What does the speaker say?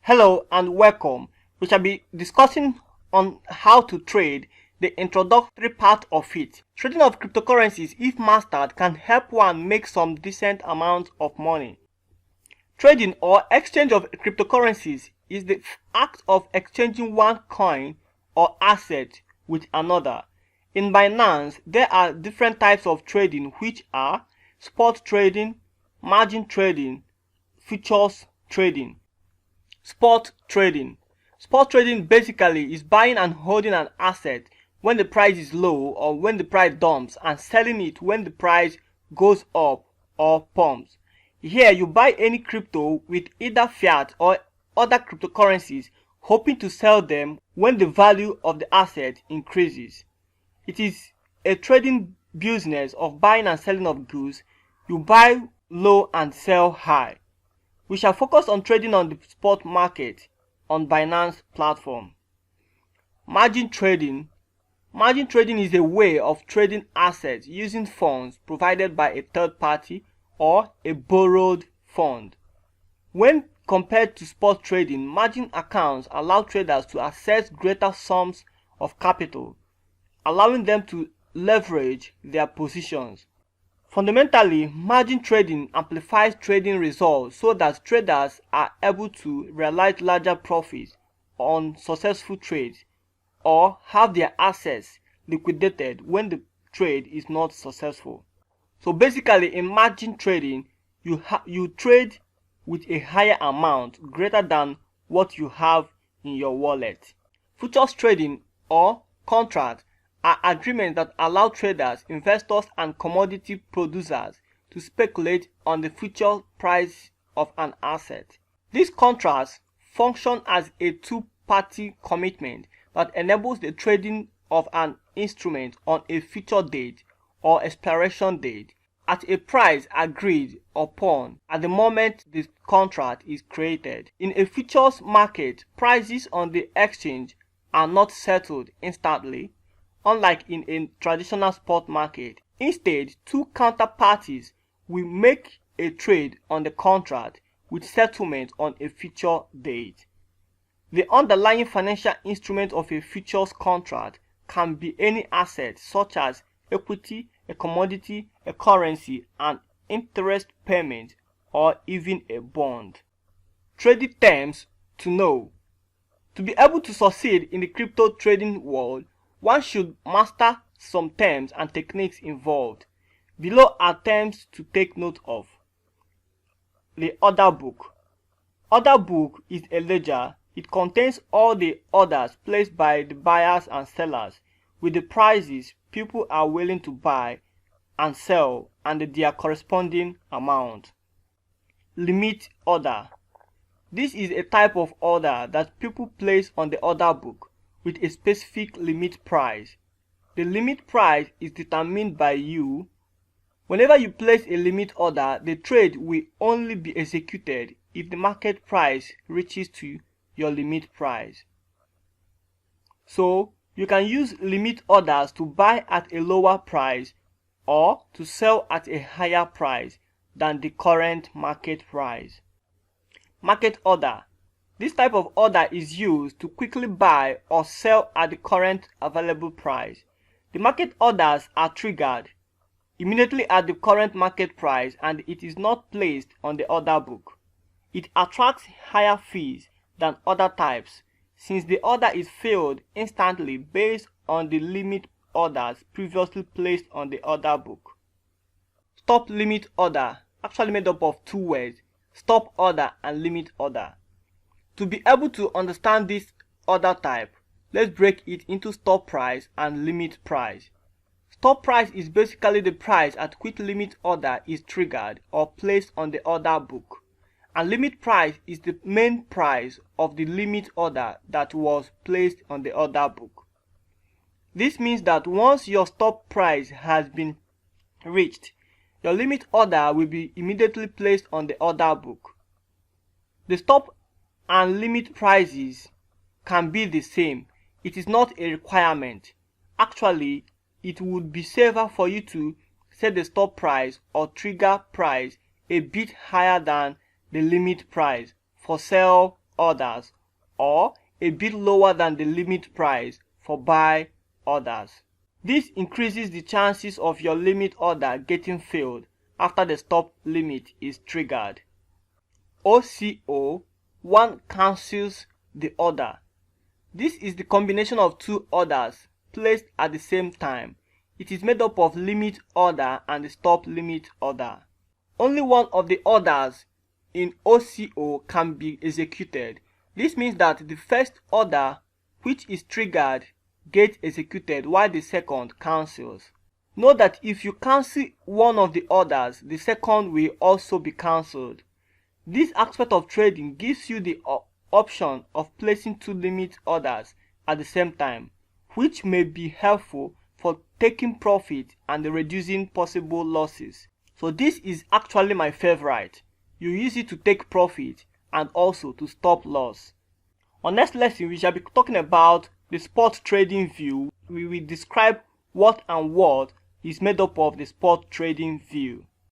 Hello and welcome. We shall be discussing on how to trade, the introductory part of it. Trading of cryptocurrencies, if mastered, can help one make some decent amount of money. Trading or exchange of cryptocurrencies is the act of exchanging one coin or asset with another. In Binance, there are different types of trading, which are spot trading, margin trading, futures trading. Spot trading. Spot trading basically is buying and holding an asset when the price is low or when the price dumps, and selling it when the price goes up or pumps. Here you buy any crypto with either fiat or other cryptocurrencies, hoping to sell them when the value of the asset increases. It is a trading business of buying and selling of goods. You buy low and sell high. We shall focus on trading on the spot market on Binance platform. Margin trading. Margin trading is a way of trading assets using funds provided by a third party or a borrowed fund. When compared to spot trading, margin accounts allow traders to access greater sums of capital, allowing them to leverage their positions. Fundamentally, margin trading amplifies trading results so that traders are able to realize larger profits on successful trades or have their assets liquidated when the trade is not successful. So basically, in margin trading, you trade with a higher amount greater than what you have in your wallet. Futures trading or contracts are agreements that allow traders, investors, and commodity producers to speculate on the future price of an asset. These contracts function as a two-party commitment that enables the trading of an instrument on a future date or expiration date at a price agreed upon at the moment the contract is created. In a futures market, prices on the exchange are not settled instantly, unlike in a traditional spot market. Instead, two counterparties will make a trade on the contract with settlement on a future date. The underlying financial instrument of a futures contract can be any asset such as equity, a commodity, a currency, an interest payment, or even a bond. Trading terms to know. To be able to succeed in the crypto trading world, one should master some terms and techniques involved. Below are terms to take note of. The order book. Order book is a ledger. It contains all the orders placed by the buyers and sellers with the prices people are willing to buy and sell and their corresponding amount. Limit order. This is a type of order that people place on the order book with a specific limit price. The limit price is determined by you. Whenever you place a limit order, the trade will only be executed if the market price reaches to your limit price. So, you can use limit orders to buy at a lower price or to sell at a higher price than the current market price. Market order. This type of order is used to quickly buy or sell at the current available price. The market orders are triggered immediately at the current market price and it is not placed on the order book. It attracts higher fees than other types since the order is filled instantly based on the limit orders previously placed on the order book. Stop limit order, actually made up of two words, stop order and limit order. To be able to understand this order type, let's break it into stop price and limit price. Stop price is basically the price at which limit order is triggered or placed on the order book, and limit price is the main price of the limit order that was placed on the order book. This means that once your stop price has been reached, your limit order will be immediately placed on the order book. The stop and limit prices can be the same. It is not a requirement. Actually, it would be safer for you to set the stop price or trigger price a bit higher than the limit price for sell orders or a bit lower than the limit price for buy orders. This increases the chances of your limit order getting filled after the stop limit is triggered. OCO-One cancels the order. This is the combination of two orders placed at the same time. It is made up of limit order and the stop limit order. Only one of the orders in OCO can be executed. This means that the first order, which is triggered, gets executed while the second cancels. Note that if you cancel one of the orders, the second will also be cancelled. This aspect of trading gives you the option of placing two limit orders at the same time, which may be helpful for taking profit and reducing possible losses. So this is actually my favorite. You use it to take profit and also to stop loss. On next lesson, we shall be talking about the spot trading view. We will describe what and what is made up of the spot trading view.